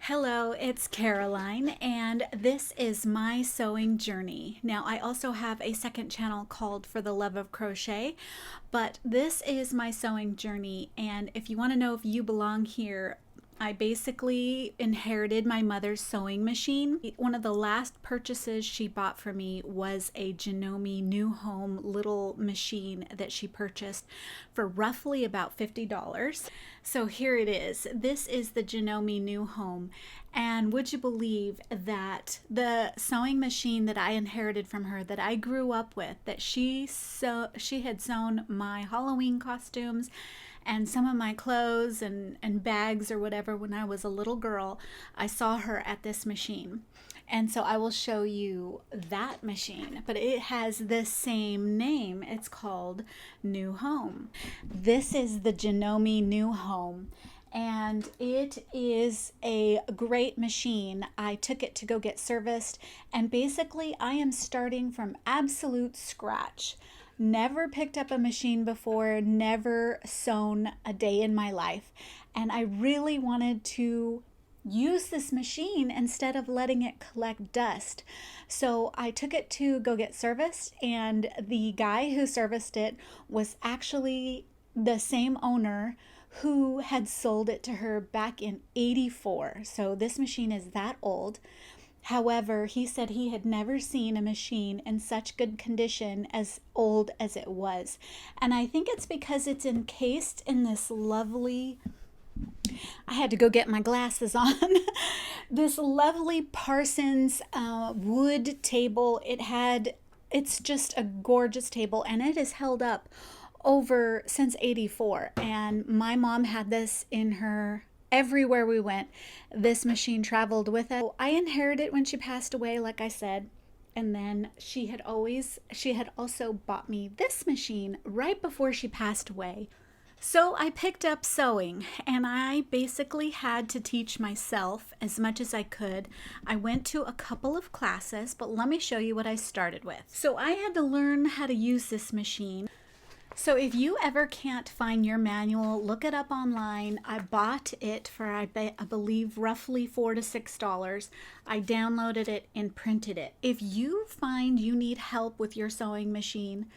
Hello, it's Caroline, and this is my sewing journey. Now, I also have a second channel called For the Love of Crochet, but this is my sewing journey. And if you want to know if you belong here, I basically inherited my mother's sewing machine. One of the last purchases she bought for me was a Janome New Home little machine that she purchased for roughly about $50. So here it is. This is the Janome New Home. And would you believe that the sewing machine that I inherited from her, that I grew up with, that she had sewn my Halloween costumes and some of my clothes and bags or whatever when I was a little girl. I saw her at this machine. And so I will show you that machine, but it has the same name. It's called New Home. This is the Janome New Home, and it is a great machine. I took it to go get serviced, and basically I am starting from absolute scratch. Never picked up a machine before, never sewn a day in my life. And I really wanted to use this machine instead of letting it collect dust. So I took it to go get serviced, and the guy who serviced it was actually the same owner who had sold it to her back in '84. So this machine is that old. However, he said he had never seen a machine in such good condition as old as it was. And I think it's because it's encased in this lovely, I had to go get my glasses on, this lovely Parsons wood table. It's just a gorgeous table, and it is held up over since '84. And my mom had this in her everywhere we went. This machine traveled with us. I inherited it when she passed away, like I said, and then she had also bought me this machine right before she passed away. So I picked up sewing, and I basically had to teach myself as much as I could. I went to a couple of classes, but let me show you what I started with. So I had to learn how to use this machine. So if you ever can't find your manual, look it up online. I bought it for, I believe, roughly $4 to $6. I downloaded it and printed it. If you find you need help with your sewing machine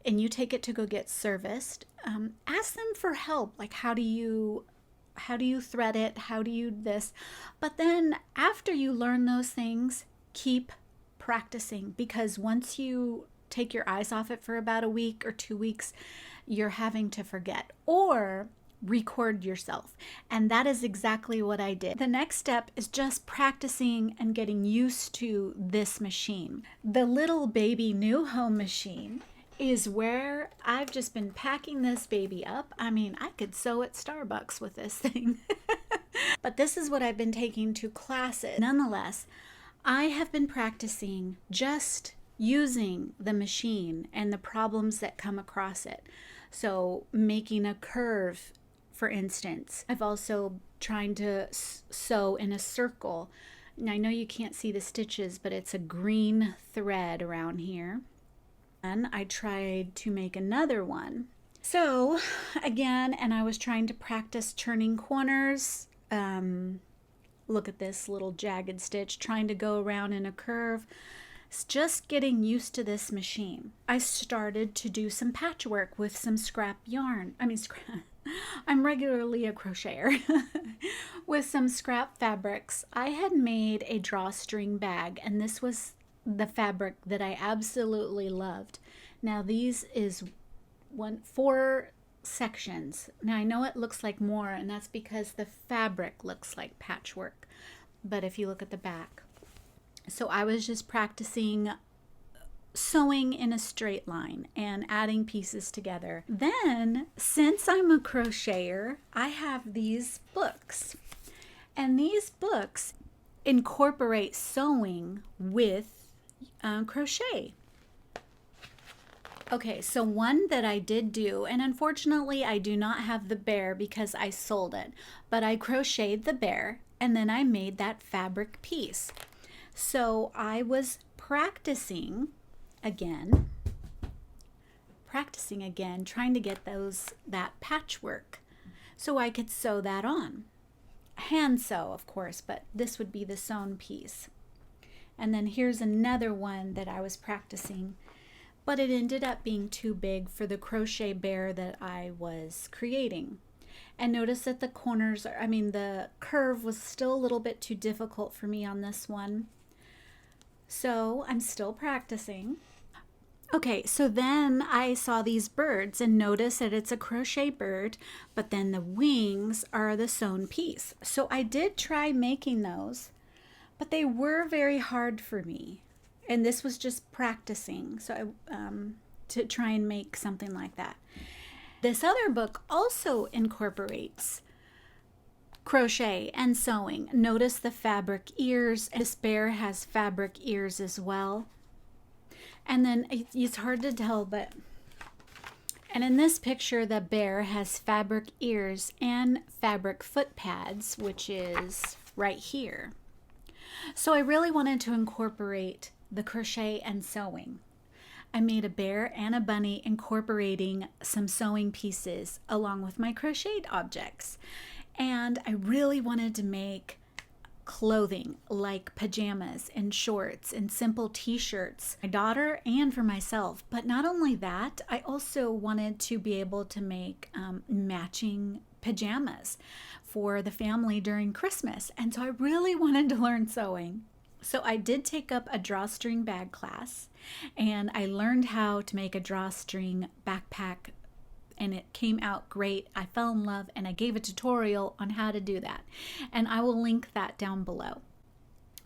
and you take it to go get serviced, ask them for help. Like, how do you thread it? How do you this? But then after you learn those things, keep practicing, because once you take your eyes off it for about a week or 2 weeks, you're having to forget or record yourself. And that is exactly what I did. The next step is just practicing and getting used to this machine. The little baby New Home machine is where I've just been packing this baby up. I mean, I could sew at Starbucks with this thing. But this is what I've been taking to classes. Nonetheless, I have been practicing just using the machine and the problems that come across it. So making a curve, for instance. I've also trying to sew in a circle. Now I know you can't see the stitches, but it's a green thread around here. And I tried to make another one. So again, and I was trying to practice turning corners. Look at this little jagged stitch, trying to go around in a curve. Just getting used to this machine. I started to do some patchwork with some scrap yarn. I'm regularly a crocheter. With some scrap fabrics. I had made a drawstring bag, and this was the fabric that I absolutely loved. Now these is 4 sections. Now I know it looks like more, and that's because the fabric looks like patchwork. But if you look at the back, so I was just practicing sewing in a straight line and adding pieces together. Then, since I'm a crocheter, I have these books. And these books incorporate sewing with crochet. Okay, so one that I did do, and unfortunately I do not have the bear because I sold it, but I crocheted the bear, and then I made that fabric piece. So I was practicing again, trying to get that patchwork so I could sew that on. hand sew, of course, but this would be the sewn piece. And then here's another one that I was practicing, but it ended up being too big for the crochet bear that I was creating. And notice that the corners, the curve was still a little bit too difficult for me on this one. So I'm still practicing. Okay, so then I saw these birds and noticed that it's a crochet bird, but then the wings are the sewn piece. So I did try making those, but they were very hard for me. And this was just practicing, so to try and make something like that. This other book also incorporates crochet and sewing. Notice the fabric ears. This bear has fabric ears as well. And then it's hard to tell, and in this picture, the bear has fabric ears and fabric foot pads, which is right here. So I really wanted to incorporate the crochet and sewing. I made a bear and a bunny incorporating some sewing pieces along with my crocheted objects. And I really wanted to make clothing like pajamas and shorts and simple t-shirts for my daughter and for myself. But not only that, I also wanted to be able to make matching pajamas for the family during Christmas. And so I really wanted to learn sewing. So I did take up a drawstring bag class, and I learned how to make a drawstring backpack, and it came out great. I fell in love, and I gave a tutorial on how to do that, and I will link that down below.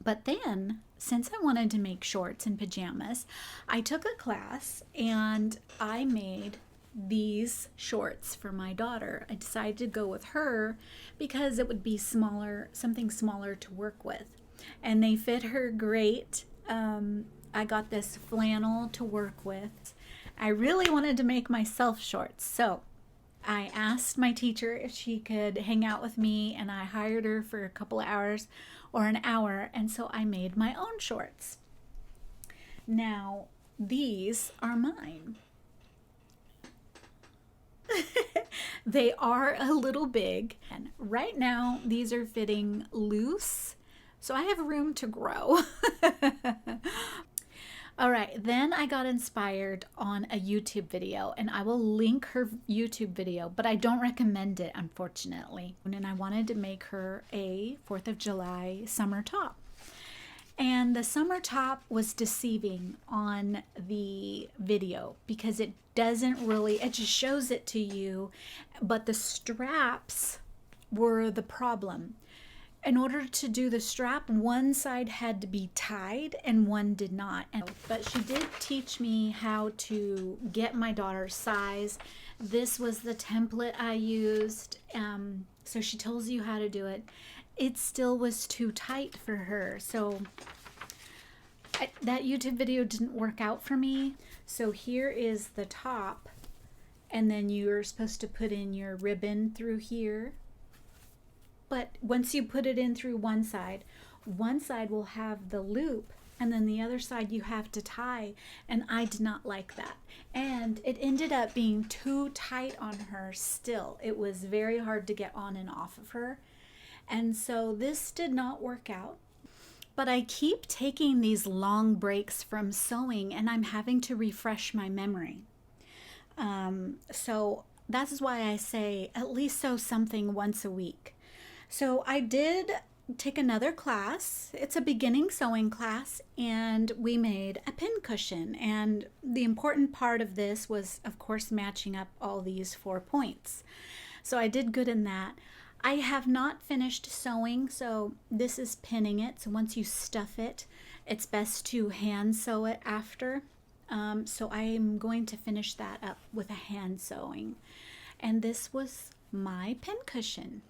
But then, since I wanted to make shorts and pajamas, I took a class and I made these shorts for my daughter. I decided to go with her because it would be smaller, something smaller to work with, and they fit her great. I got this flannel to work with. I really wanted to make myself shorts, so I asked my teacher if she could hang out with me, and I hired her for a couple of hours or an hour, and so I made my own shorts. Now, these are mine. They are a little big, and right now these are fitting loose, so I have room to grow. All right, then I got inspired on a YouTube video, and I will link her YouTube video, but I don't recommend it, unfortunately. And I wanted to make her a 4th of July summer top. And the summer top was deceiving on the video because it doesn't really, it just shows it to you, but the straps were the problem. In order to do the strap, one side had to be tied and one did not. But she did teach me how to get my daughter's size. This was the template I used. So she tells you how to do it. It still was too tight for her. So that YouTube video didn't work out for me. So here is the top. And then you're supposed to put in your ribbon through here. But once you put it in through one side will have the loop, and then the other side you have to tie, and I did not like that. And it ended up being too tight on her still. It was very hard to get on and off of her. And so this did not work out. But I keep taking these long breaks from sewing, and I'm having to refresh my memory. So that's why I say at least sew something once a week. So I did take another class. It's a beginning sewing class, and we made a pin cushion. And the important part of this was, of course, matching up all these 4 points. So I did good in that. I have not finished sewing, so this is pinning it. So once you stuff it, it's best to hand sew it after. So I am going to finish that up with a hand sewing. And this was my pin cushion.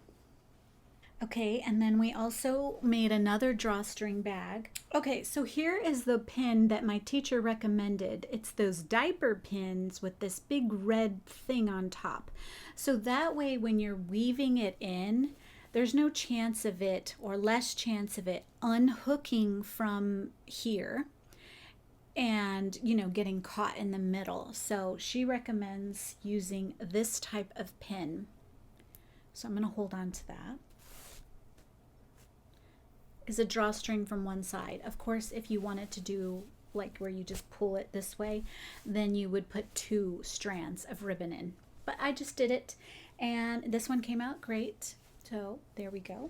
Okay, and then we also made another drawstring bag. Okay, so here is the pin that my teacher recommended. It's those diaper pins with this big red thing on top. So that way when you're weaving it in, there's no chance of it, or less chance of it, unhooking from here and, getting caught in the middle. So she recommends using this type of pin. So I'm going to hold on to that. is a drawstring from one side. Of course, if you wanted to do like where you just pull it this way, then you would put 2 strands of ribbon in. But I just did it, and this one came out great. So there we go.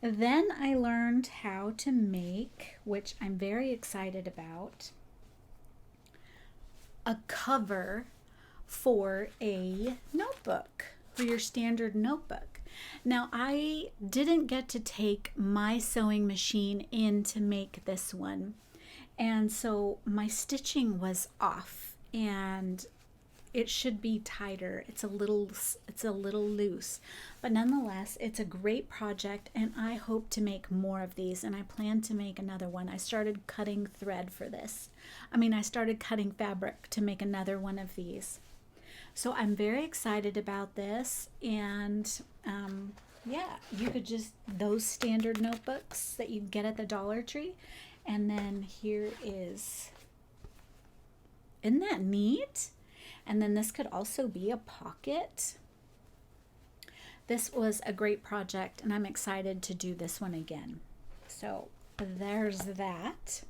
Then I learned how to make, which I'm very excited about, a cover for a notebook, for your standard notebook. Now, I didn't get to take my sewing machine in to make this one, and so my stitching was off, and it should be tighter. It's a little loose, but nonetheless, it's a great project, and I hope to make more of these, and I plan to make another one. I started cutting thread for this. I started cutting fabric to make another one of these. So I'm very excited about this, and yeah, you could just, those standard notebooks that you get at the Dollar Tree, and then here is, isn't that neat? And then this could also be a pocket. This was a great project, and I'm excited to do this one again. So there's that.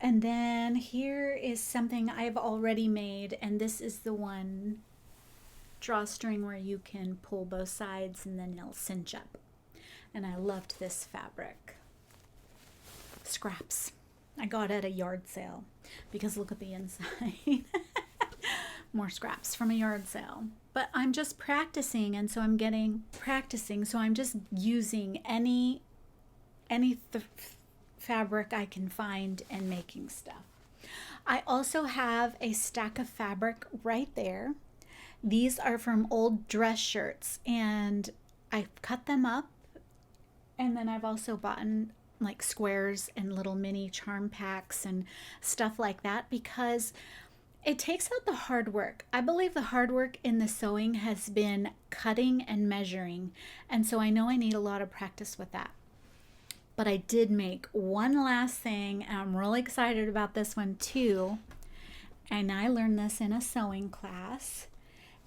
And then here is something I've already made, and this is the one drawstring where you can pull both sides and then it'll cinch up. And I loved this fabric. Scraps. I got it at a yard sale because look at the inside. More scraps from a yard sale. But I'm just practicing, and so I'm practicing, so I'm just using any fabric I can find and making stuff. I also have a stack of fabric right there. These are from old dress shirts, and I've cut them up, and then I've also bought like squares and little mini charm packs and stuff like that because it takes out the hard work. I believe the hard work in the sewing has been cutting and measuring, and so I know I need a lot of practice with that. But I did make one last thing, and I'm really excited about this one too. And I learned this in a sewing class,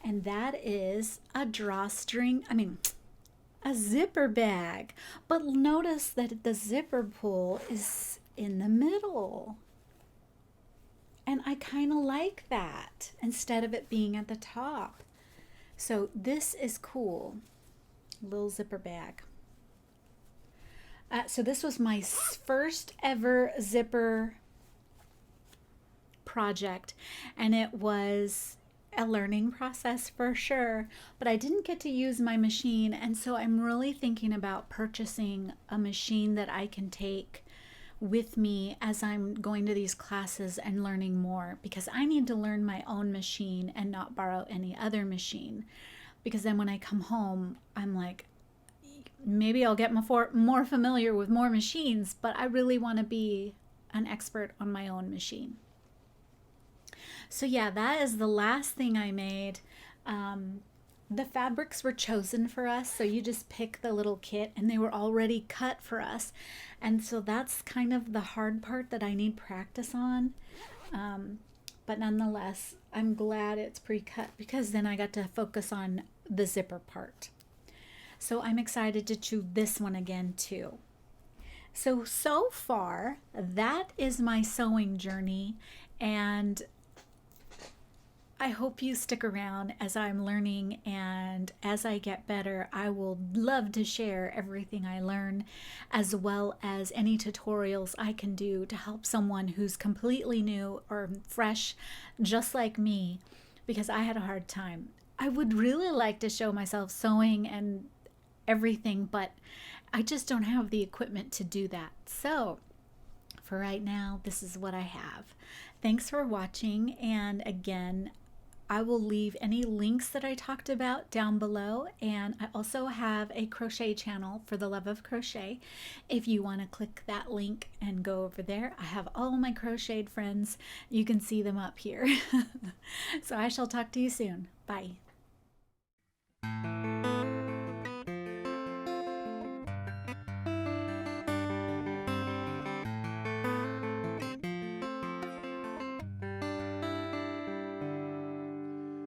and that is a drawstring, a zipper bag. But notice that the zipper pull is in the middle. And I kind of like that instead of it being at the top. So this is cool. Little zipper bag. So this was my first ever zipper project, and it was a learning process for sure, but I didn't get to use my machine, and so I'm really thinking about purchasing a machine that I can take with me as I'm going to these classes and learning more, because I need to learn my own machine and not borrow any other machine, because then when I come home I'm like, maybe I'll get more familiar with more machines, but I really want to be an expert on my own machine. So yeah, that is the last thing I made. The fabrics were chosen for us, so you just pick the little kit, and they were already cut for us. And so that's kind of the hard part that I need practice on. But nonetheless, I'm glad it's pre-cut because then I got to focus on the zipper part. So I'm excited to do this one again too. So far, that is my sewing journey, and I hope you stick around as I'm learning, and as I get better, I will love to share everything I learn, as well as any tutorials I can do to help someone who's completely new or fresh, just like me, because I had a hard time. I would really like to show myself sewing and everything, but I just don't have the equipment to do that. So for right now, this is what I have. Thanks for watching, and again, I will leave any links that I talked about down below, and I also have a crochet channel for the love of crochet. If you want to click that link and go over there, I have all my crocheted friends. You can see them up here. So I shall talk to you soon. Bye.